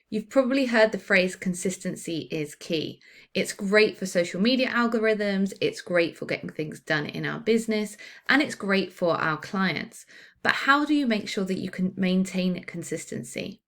You've probably heard the phrase consistency is key. It's great for social media algorithms, it's great for getting things done in our business, and it's great for our clients. But how do you make sure that you can maintain consistency?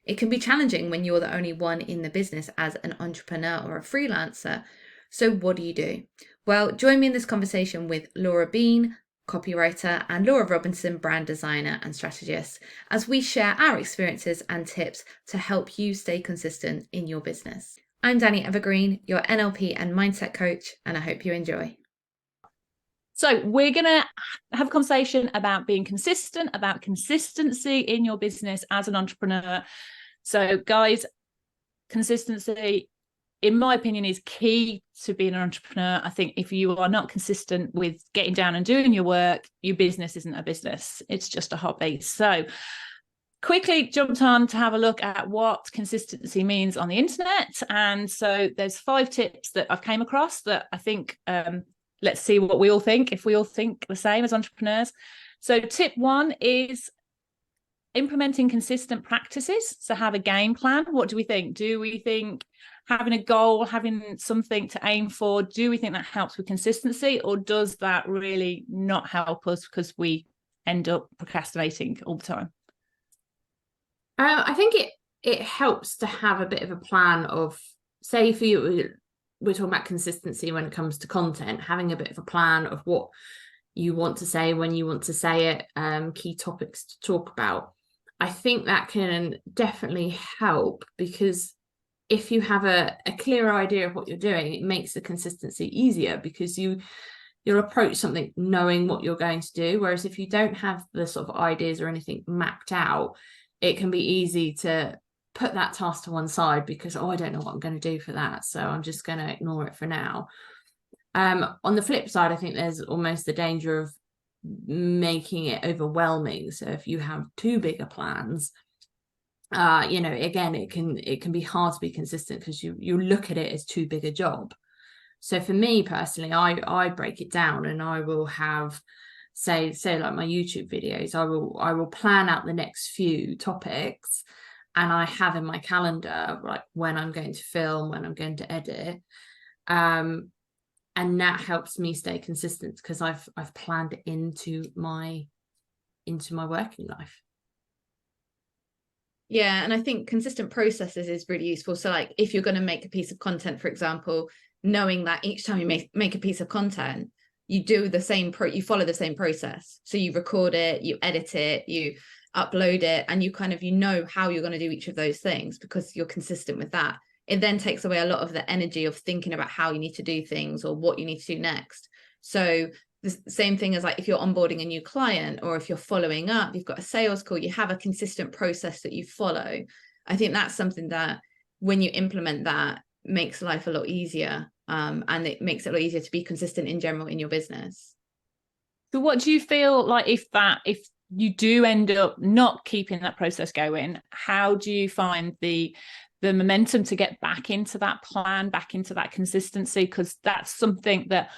It can be challenging when you're the only one in the business as an entrepreneur or a freelancer. So, what do you do? Well, join me in this conversation with Laura Bean, copywriter, and Laura Robinson, brand designer and strategist, as we share our experiences and tips to help you stay consistent in your business. I'm Danny Evergreen, your NLP and mindset coach, and I hope you enjoy. So we're going to have a conversation about being consistent, about consistency in your business as an entrepreneur. So guys, consistency, in my opinion, is key to being an entrepreneur. I think if you are not consistent with getting down and doing your work, your business isn't a business. It's just a hobby. So quickly jumped on to have a look at what consistency means on the internet. And so there's 5 tips that I've came across that I think, let's see what we all think, if we all think the same as entrepreneurs. So tip 1 is implementing consistent practices. So have a game plan. What do we think? Do we think having a goal, having something to aim for, do we think that helps with consistency, or does that really not help us because we end up procrastinating all the time? I think it helps to have a bit of a plan of, say, for you, we're talking about consistency when it comes to content, having a bit of a plan of what you want to say, when you want to say it, key topics to talk about. I think that can definitely help, because if you have a clear idea of what you're doing, it makes the consistency easier, because you'll approach something knowing what you're going to do. Whereas if you don't have the sort of ideas or anything mapped out, it can be easy to put that task to one side because, I don't know what I'm going to do for that, so I'm just going to ignore it for now. On the flip side, I think there's almost the danger of making it overwhelming. So if you have too big of plans, again, it can be hard to be consistent because you look at it as too big a job. So for me personally, I break it down, and I will have, say like my YouTube videos, I will plan out the next few topics, and I have in my calendar like when I'm going to film, when I'm going to edit, and that helps me stay consistent because I've planned it into my working life. Yeah, and I think consistent processes is really useful. So like if you're going to make a piece of content, for example, knowing that each time you make a piece of content, you do the same you follow the same process. So you record it, you edit it, you upload it, and you kind of, know how you're going to do each of those things because you're consistent with that. It then takes away a lot of the energy of thinking about how you need to do things or what you need to do next. So the same thing as like if you're onboarding a new client, or if you're following up, you've got a sales call, you have a consistent process that you follow. I think that's something that when you implement that makes life a lot easier, and it makes it a lot easier to be consistent in general in your business. So what do you feel like if you do end up not keeping that process going, how do you find the momentum to get back into that plan, back into that consistency? Because that's something that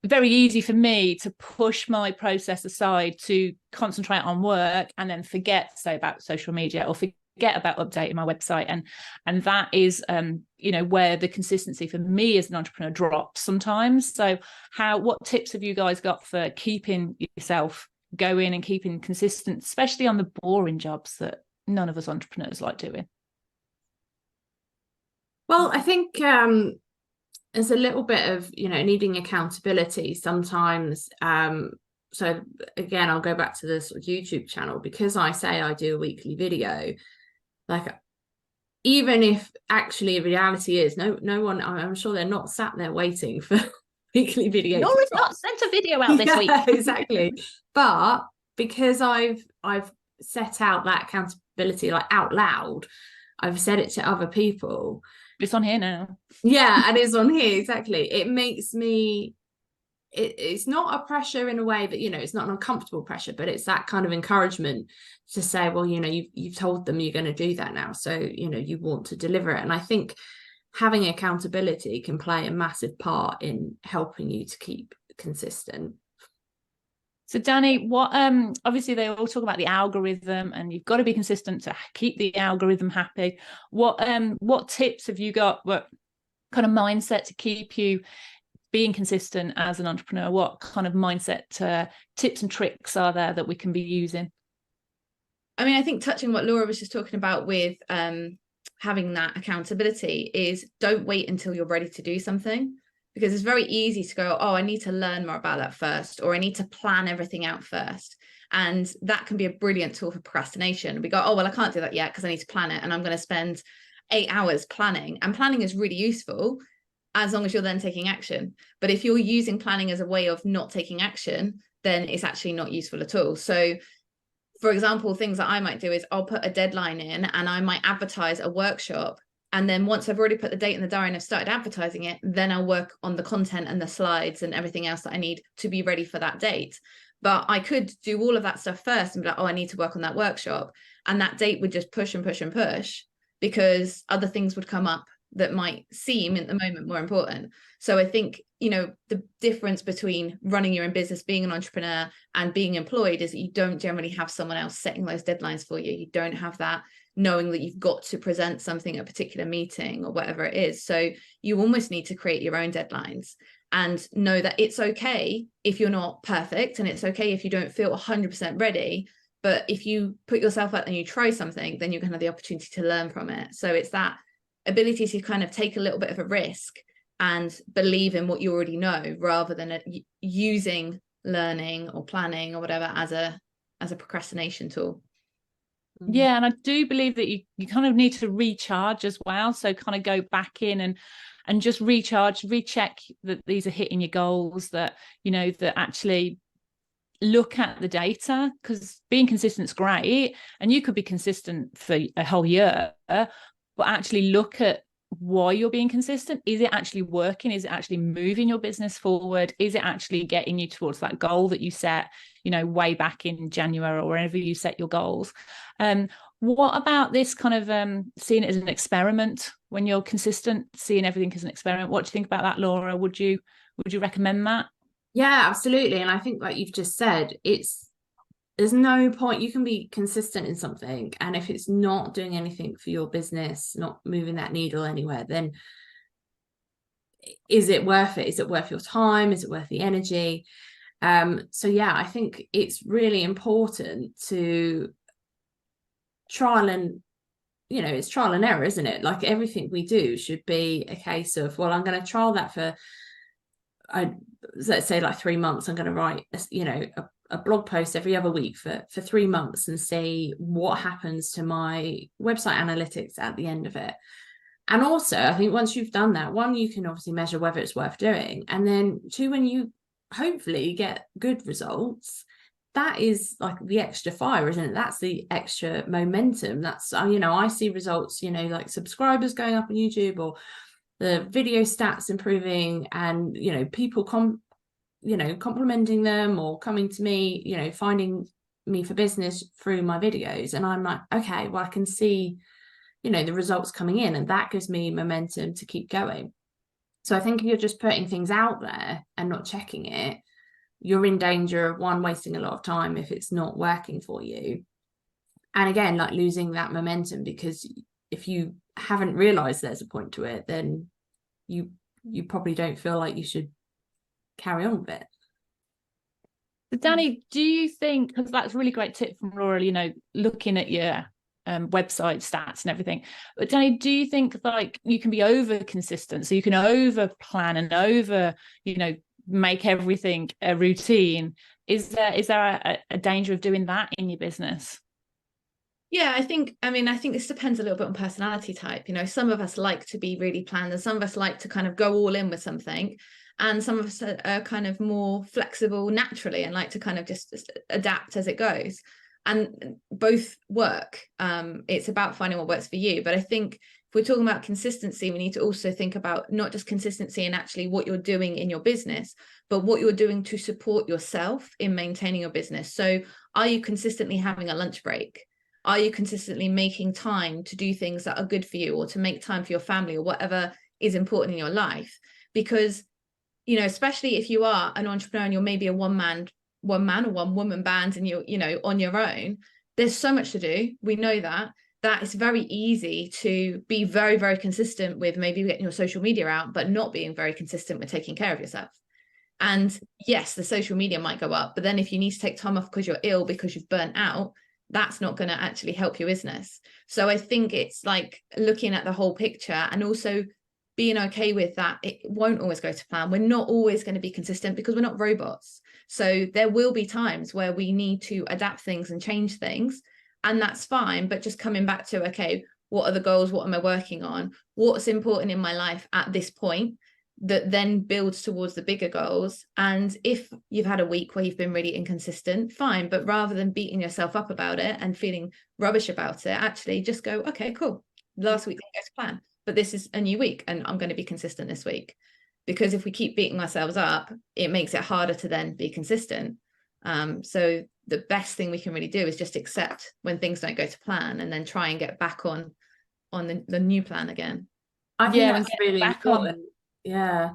very easy for me to push my process aside to concentrate on work and then forget, say, about social media, or forget about updating my website, and that is where the consistency for me as an entrepreneur drops sometimes. So what tips have you guys got for keeping yourself going and keeping consistent, especially on the boring jobs that none of us entrepreneurs like doing? Well, I think there's a little bit of needing accountability sometimes. So again, I'll go back to the sort of YouTube channel, because I say I do a weekly video. Like, even if actually reality is no one, I'm sure they're not sat there waiting for weekly videos. Laura's not sent a video out this week. Exactly. But because I've set out that accountability, like out loud, I've said it to other people. It's on here now. Yeah, and it's on here, exactly. It makes me, it's not a pressure in a way that, it's not an uncomfortable pressure, but it's that kind of encouragement to say, well, you've told them you're going to do that now, so you want to deliver it. And I think having accountability can play a massive part in helping you to keep consistent. So Danny, what obviously they all talk about the algorithm, and you've got to be consistent to keep the algorithm happy. What tips have you got? What kind of mindset to keep you being consistent as an entrepreneur? What kind of mindset tips and tricks are there that we can be using? I mean, I think touching what Laura was just talking about with having that accountability is, don't wait until you're ready to do something, because it's very easy to go, oh, I need to learn more about that first, or I need to plan everything out first. And that can be a brilliant tool for procrastination. We go, oh, well, I can't do that yet because I need to plan it, and I'm going to spend 8 hours planning. And planning is really useful as long as you're then taking action. But if you're using planning as a way of not taking action, then it's actually not useful at all. So for example, things that I might do is I'll put a deadline in, and I might advertise a workshop. And then once I've already put the date in the diary and I've started advertising it, then I'll work on the content and the slides and everything else that I need to be ready for that date. But I could do all of that stuff first and be like, oh, I need to work on that workshop. And that date would just push and push and push, because other things would come up that might seem at the moment more important. So I think, you know, the difference between running your own business, being an entrepreneur, and being employed is that you don't generally have someone else setting those deadlines for you. You don't have that knowing that you've got to present something at a particular meeting or whatever it is. So you almost need to create your own deadlines and know that it's okay if you're not perfect, and it's okay if you don't feel 100% ready. But if you put yourself out and you try something, then you're going to have the opportunity to learn from it. So it's that ability to kind of take a little bit of a risk and believe in what you already know, rather than using learning or planning or whatever as a procrastination tool. Yeah, and I do believe that you kind of need to recharge as well. So kind of go back in and just recharge, recheck that these are hitting your goals, that, you know, that actually look at the data, because being consistent is great, and you could be consistent for a whole year, but actually look at why you're being consistent. Is it actually working? Is it actually moving your business forward? Is it actually getting you towards that goal that you set, you know, way back in January or wherever you set your goals? What about this kind of seeing it as an experiment when you're consistent, seeing everything as an experiment? What do you think about that, Laura? Would you recommend that? Yeah, absolutely. And I think, like you've just said, there's no point. You can be consistent in something, and if it's not doing anything for your business, not moving that needle anywhere, then is it worth it? Is it worth your time? Is it worth the energy? So yeah, I think it's really important to trial and, you know, it's trial and error, isn't it? Like everything we do should be a case of, well, I'm going to trial that for, let's say like 3 months. I'm going to write, you know, a blog post every other week for 3 months and see what happens to my website analytics at the end of it. And also, I think once you've done that, one, you can obviously measure whether it's worth doing. And then two, when you hopefully get good results, that is like the extra fire, isn't it? That's the extra momentum. That's, you know, I see results, you know, like subscribers going up on YouTube, or the video stats improving, and, you know, people complimenting them or coming to me, you know, finding me for business through my videos. And I'm like, okay, well, I can see, you know, the results coming in, and that gives me momentum to keep going. So I think if you're just putting things out there and not checking it, you're in danger of, one, wasting a lot of time if it's not working for you. And again, like losing that momentum, because if you haven't realized there's a point to it, then you probably don't feel like you should carry on with it. So Danny, do you think, because that's a really great tip from Laura, you know, looking at your website stats and everything, but Danny, do you think like you can be over consistent, so you can over plan and over, you know, make everything a routine? Is there a danger of doing that in your business? Yeah, I think this depends a little bit on personality type. You know, some of us like to be really planned, and some of us like to kind of go all in with something. And some of us are kind of more flexible naturally and like to kind of just adapt as it goes. And both work. It's about finding what works for you. But I think if we're talking about consistency, we need to also think about not just consistency in actually what you're doing in your business, but what you're doing to support yourself in maintaining your business. So are you consistently having a lunch break? Are you consistently making time to do things that are good for you, or to make time for your family, or whatever is important in your life? Because, you know, especially if you are an entrepreneur and you're maybe a one-man one man or one woman band and you're, you know, on your own, there's so much to do. We know that it's very easy to be very, very consistent with maybe getting your social media out, but not being very consistent with taking care of yourself. And yes, the social media might go up, but then if you need to take time off because you're ill, because you've burnt out, that's not going to actually help your business. So I think it's like looking at the whole picture and also being okay with that. It won't always go to plan. We're not always going to be consistent because we're not robots. So there will be times where we need to adapt things and change things, and that's fine. But just coming back to, okay, what are the goals? What am I working on? What's important in my life at this point? That then builds towards the bigger goals. And if you've had a week where you've been really inconsistent, fine. But rather than beating yourself up about it and feeling rubbish about it, actually just go, okay, cool. Last week didn't go to plan, but this is a new week and I'm going to be consistent this week. Because if we keep beating ourselves up, it makes it harder to then be consistent. So the best thing we can really do is just accept when things don't go to plan and then try and get back on the new plan again. I think that's really important. Yeah,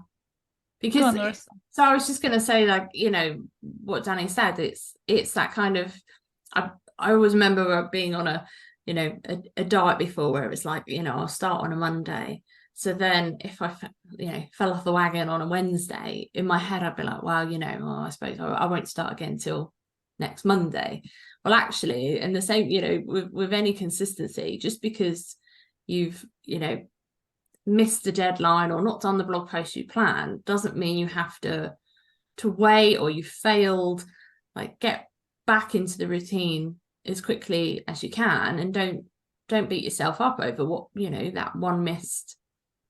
because so I was just going to say, like, you know, what Danny said, it's that kind of, I always remember being on a, you know, a diet before where it was like, you know, I'll start on a Monday. So then if I, you know, fell off the wagon on a Wednesday, in my head, I'd be like, well, you know, I suppose I won't start again till next Monday. Well, actually, and the same, you know, with any consistency, just because you've, you know, missed the deadline or not done the blog post you planned doesn't mean you have to wait or you failed. Like, get back into the routine as quickly as you can and don't beat yourself up over what, you know, that one missed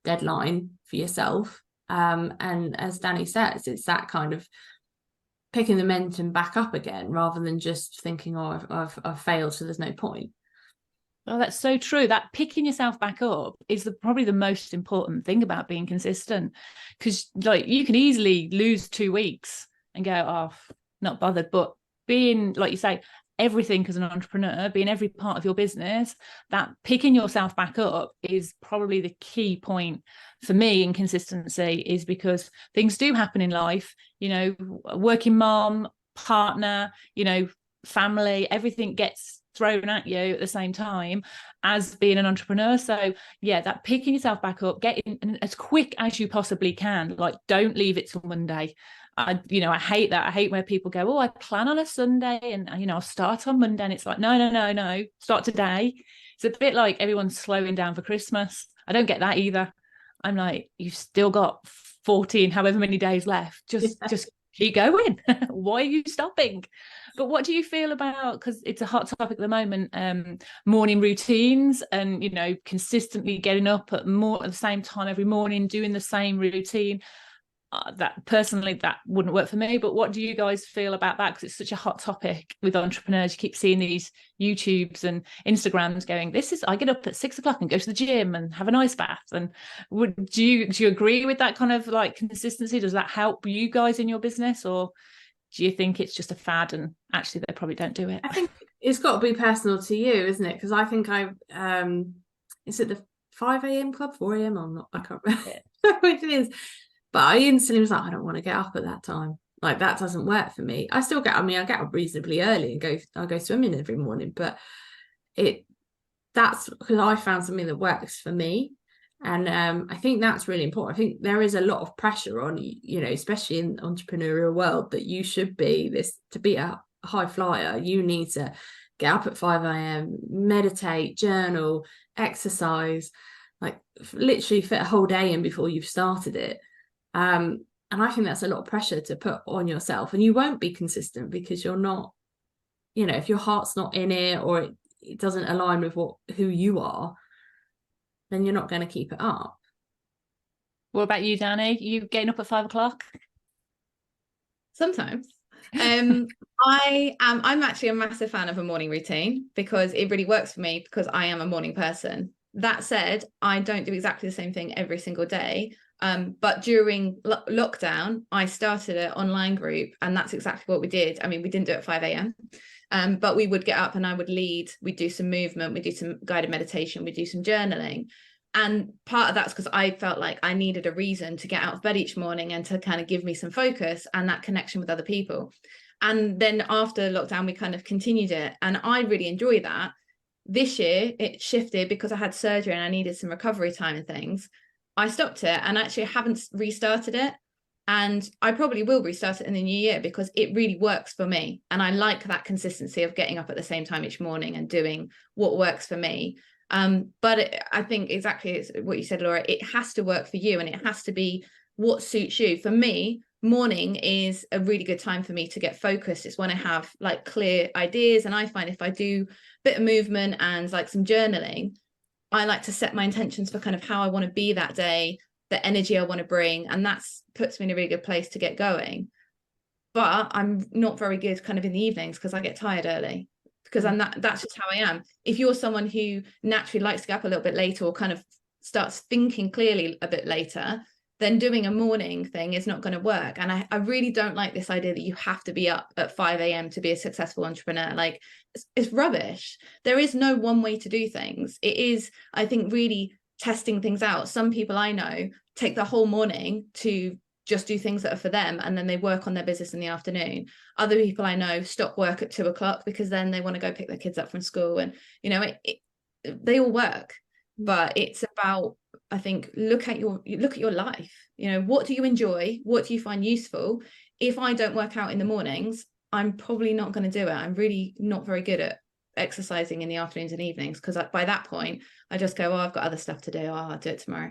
deadline for yourself. And as Danny says, it's that kind of picking the momentum back up again rather than just thinking, oh, I've failed, so there's no point. Oh, that's so true. That picking yourself back up is probably the most important thing about being consistent, because like you can easily lose 2 weeks and go, oh, not bothered. But being, like you say, everything as an entrepreneur, being every part of your business, that picking yourself back up is probably the key point for me in consistency, is because things do happen in life, you know, working mom, partner, you know, family, everything gets thrown at you at the same time as being an entrepreneur. So yeah, that picking yourself back up, get in as quick as you possibly can. Like, don't leave it till Monday. I hate that. I hate where people go, oh, I plan on a Sunday and, you know, I'll start on Monday. And it's like, no, start today. It's a bit like everyone's slowing down for Christmas. I don't get that either. I'm like, you've still got 14, however many days left. Just keep going. Why are you stopping? But what do you feel about, because it's a hot topic at the moment, morning routines and, you know, consistently getting up at the same time every morning, doing the same routine? That personally, that wouldn't work for me. But what do you guys feel about that? Because it's such a hot topic with entrepreneurs. You keep seeing these YouTubes and Instagrams going, I get up at 6 o'clock and go to the gym and have an ice bath. And do you agree with that kind of like consistency? Does that help you guys in your business, or do you think it's just a fad and actually they probably don't do it? I think it's got to be personal to you, isn't it? Because I think is it the 5 a.m. club, 4 a.m.? I'm not, I can't remember which it is. But I instantly was like, I don't want to get up at that time. Like, that doesn't work for me. I get up reasonably early and I go swimming every morning, but that's because I found something that works for me. And I think that's really important. I think there is a lot of pressure on, you know, especially in the entrepreneurial world, that you should be to be a high flyer. You need to get up at 5 a.m, meditate, journal, exercise, like literally fit a whole day in before you've started it. And I think that's a lot of pressure to put on yourself, and you won't be consistent because you're not, you know, if your heart's not in it or it doesn't align with who you are, then you're not going to keep it up. What about you, Danny? You getting up at 5 o'clock? Sometimes. I'm actually a massive fan of a morning routine because it really works for me, because I am a morning person. That said, I don't do exactly the same thing every single day. But during lockdown, I started an online group, and that's exactly what we did. I mean, we didn't do it at 5 a.m. But we would get up and I would lead. We'd do some movement, we'd do some guided meditation, we'd do some journaling. And part of that's because I felt like I needed a reason to get out of bed each morning and to kind of give me some focus and that connection with other people. And then after lockdown, we kind of continued it. And I really enjoy that. This year, it shifted because I had surgery and I needed some recovery time and things. I stopped it and actually haven't restarted it. And I probably will restart it in the new year because it really works for me. And I like that consistency of getting up at the same time each morning and doing what works for me. But I think exactly what you said, Laura, it has to work for you and it has to be what suits you. For me, morning is a really good time for me to get focused. It's when I have like clear ideas. And I find if I do a bit of movement and like some journaling, I like to set my intentions for kind of how I want to be that day, the energy I want to bring. And that's puts me in a really good place to get going. But I'm not very good kind of in the evenings because I get tired early because that's just how I am. If you're someone who naturally likes to get up a little bit later or kind of starts thinking clearly a bit later, then doing a morning thing is not going to work. And I really don't like this idea that you have to be up at 5 a.m. to be a successful entrepreneur. Like it's rubbish. There is no one way to do things. It is, I think, really testing things out. Some people I know take the whole morning to just do things that are for them, and then they work on their business in the afternoon. Other people I know stop work at 2 o'clock because then they want to go pick their kids up from school. And, you know, they all work, but it's about, I think, look at your life. You know, what do you enjoy? What do you find useful? If I don't work out in the mornings, I'm probably not going to do it. I'm really not very good at exercising in the afternoons and evenings because by that point, I just go, oh, I've got other stuff to do. Oh, I'll do it tomorrow.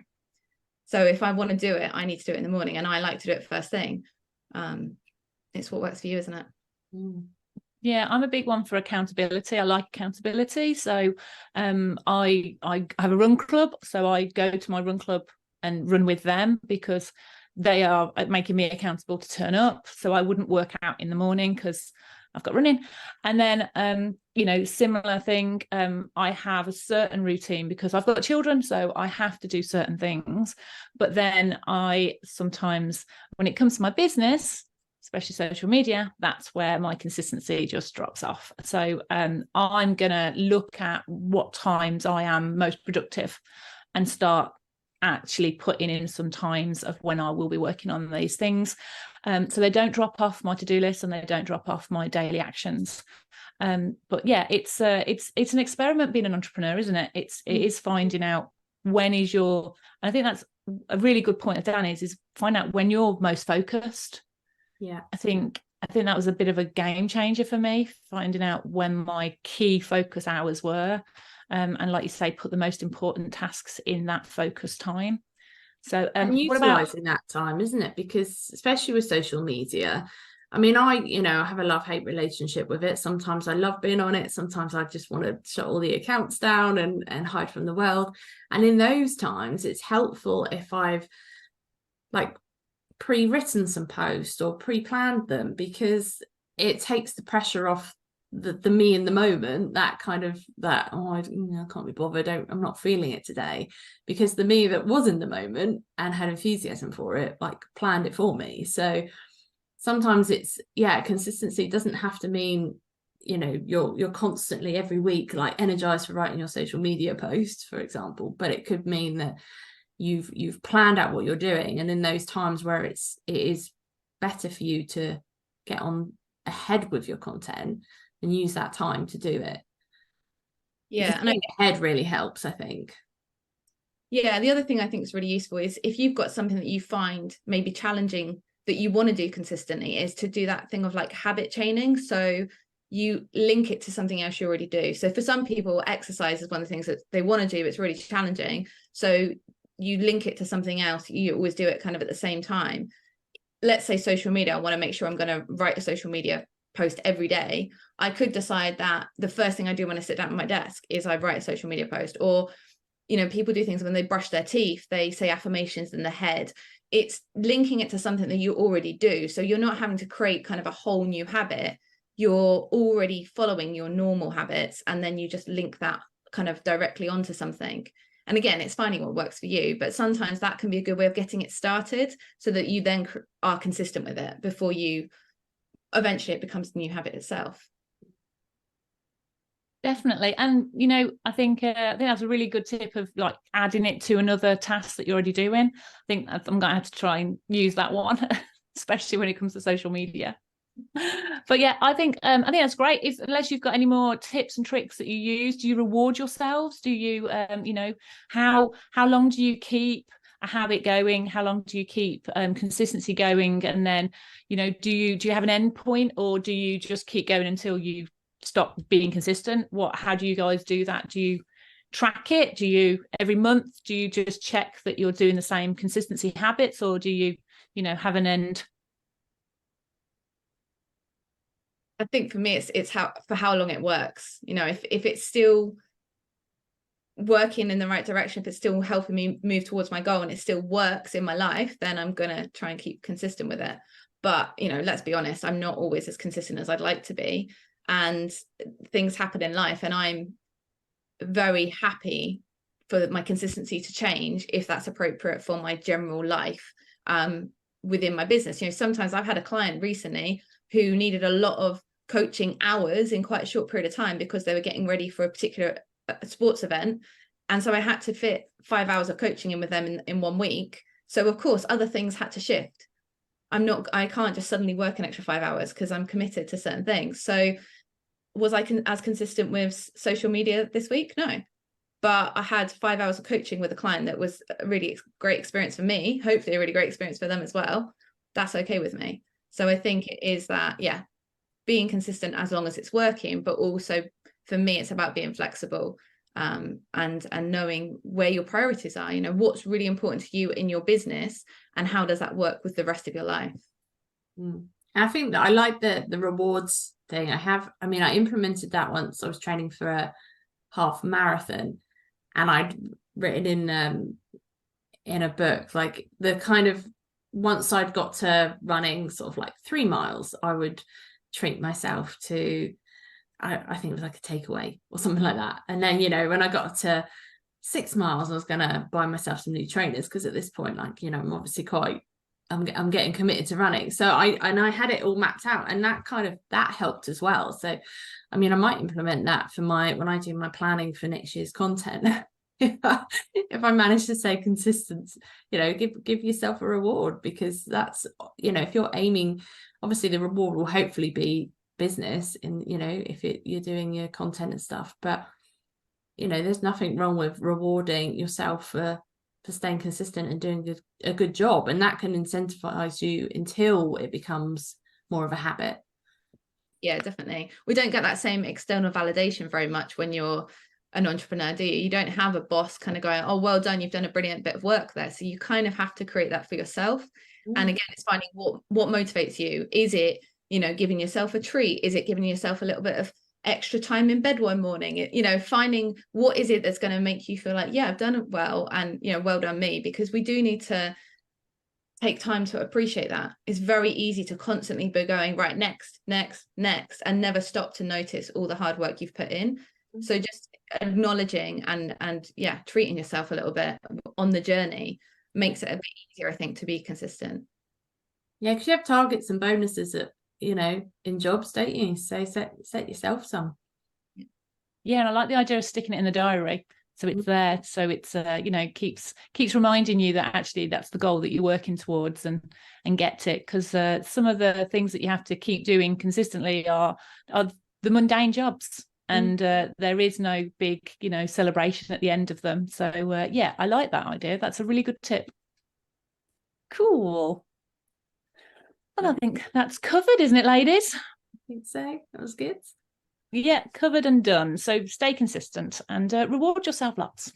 So if I want to do it, I need to do it in the morning, and I like to do it first thing. It's what works for you, isn't it? Yeah, I'm a big one for accountability. I like accountability. So I have a run club. So I go to my run club and run with them because they are making me accountable to turn up. So I wouldn't work out in the morning because I've got running. And then, you know, similar thing, I have a certain routine because I've got children, so I have to do certain things. But then I sometimes, when it comes to my business, especially social media, that's where my consistency just drops off. So I'm going to look at what times I am most productive and start actually putting in some times of when I will be working on these things. So they don't drop off my to-do list and they don't drop off my daily actions. But yeah, it's an experiment being an entrepreneur, isn't it? It is finding out when is your, and I think that's a really good point of Danny's, is find out when you're most focused. Yeah, I think that was a bit of a game changer for me, finding out when my key focus hours were, and like you say, put the most important tasks in that focus time. So and utilizing that time, isn't it? Because especially with social media, I mean, I have a love-hate relationship with it. Sometimes I love being on it. Sometimes I just want to shut all the accounts down and hide from the world. And in those times, it's helpful if I've like pre-written some posts or pre-planned them, because it takes the pressure off the me in the moment, that kind of I can't be bothered, I'm not feeling it today, because the me that was in the moment and had enthusiasm for it like planned it for me. So sometimes it's consistency doesn't have to mean you're constantly every week like energized for writing your social media posts, for example, but it could mean that you've planned out what you're doing, and in those times where it is better for you to get on ahead with your content and use that time to do it. Yeah, and ahead really helps, I think. Yeah, the other thing I think is really useful is if you've got something that you find maybe challenging that you want to do consistently, is to do that thing of like habit chaining. So you link it to something else you already do. So for some people, exercise is one of the things that they want to do. It's really challenging. So you link it to something else. You always do it kind of at the same time. Let's say social media, I want to make sure I'm going to write a social media post every day. I could decide that the first thing I do when I sit down at my desk is I write a social media post. Or, people do things when they brush their teeth, they say affirmations in their head. It's linking it to something that you already do. So you're not having to create kind of a whole new habit. You're already following your normal habits, and then you just link that kind of directly onto something. And again, it's finding what works for you, but sometimes that can be a good way of getting it started so that you then are consistent with it before you eventually it becomes the new habit itself. Definitely. And I think that's a really good tip of like adding it to another task that you're already doing. I think I'm going to have to try and use that one, especially when it comes to social media. But yeah, I think that's great. Unless you've got any more tips and tricks that you use, do you reward yourselves? Do you how long do you keep a habit going? How long do you keep consistency going? And then, do you have an end point, or do you just keep going until you stop being consistent? How do you guys do that? Do you track it? Do you every month? Do you just check that you're doing the same consistency habits, or do you have an end? I think for me, it's how long it works. If it's still working in the right direction, if it's still helping me move towards my goal and it still works in my life, then I'm gonna try and keep consistent with it. But let's be honest, I'm not always as consistent as I'd like to be, and things happen in life, and I'm very happy for my consistency to change if that's appropriate for my general life within my business. Sometimes I've had a client recently who needed a lot of coaching hours in quite a short period of time because they were getting ready for a particular sports event, and so I had to fit 5 hours of coaching in with them in 1 week. So of course other things had to shift. I can't just suddenly work an extra 5 hours because I'm committed to certain things. So was I as consistent with social media this week? No, but I had 5 hours of coaching with a client that was a really great experience for me, hopefully a really great experience for them as well. That's okay with me. So I think it is that, yeah, being consistent as long as it's working, but also for me, it's about being flexible and knowing where your priorities are, what's really important to you in your business and how does that work with the rest of your life. I think that I like the rewards thing. I implemented that once I was training for a half marathon, and I'd written in a book, like the kind of, once I'd got to running sort of like 3 miles, I would treat myself to, I think it was like a takeaway or something like that. And then, when I got to 6 miles, I was going to buy myself some new trainers, because at this point, like, I'm obviously I'm getting committed to running. So I had it all mapped out, and that helped as well. So, I might implement that for when I do my planning for next year's content. If I manage to stay consistent, give yourself a reward, because that's, if you're aiming, obviously the reward will hopefully be business if you're doing your content and stuff, but there's nothing wrong with rewarding yourself for staying consistent and doing a good job, and that can incentivize you until it becomes more of a habit. Yeah, definitely. We don't get that same external validation very much when you're an entrepreneur, do you? You don't have a boss kind of going, oh, well done, you've done a brilliant bit of work there. So you kind of have to create that for yourself. And again, it's finding what motivates you. Is it giving yourself a treat? Is it giving yourself a little bit of extra time in bed one morning? Finding what is it that's going to make you feel like, yeah, I've done it well, and well done me. Because we do need to take time to appreciate that. It's very easy to constantly be going right, next, and never stop to notice all the hard work you've put in. So just acknowledging and treating yourself a little bit on the journey makes it a bit easier, I think, to be consistent. Yeah, because you have targets and bonuses at in jobs, don't you? So set yourself some. Yeah, and I like the idea of sticking it in the diary, so it's there, so it's keeps reminding you that actually that's the goal that you're working towards, and get it. Because some of the things that you have to keep doing consistently are the mundane jobs. And there is no big, celebration at the end of them. So, I like that idea. That's a really good tip. Cool. Well, I think that's covered, isn't it, ladies? I think so. That was good. Yeah, covered and done. So stay consistent and reward yourself lots.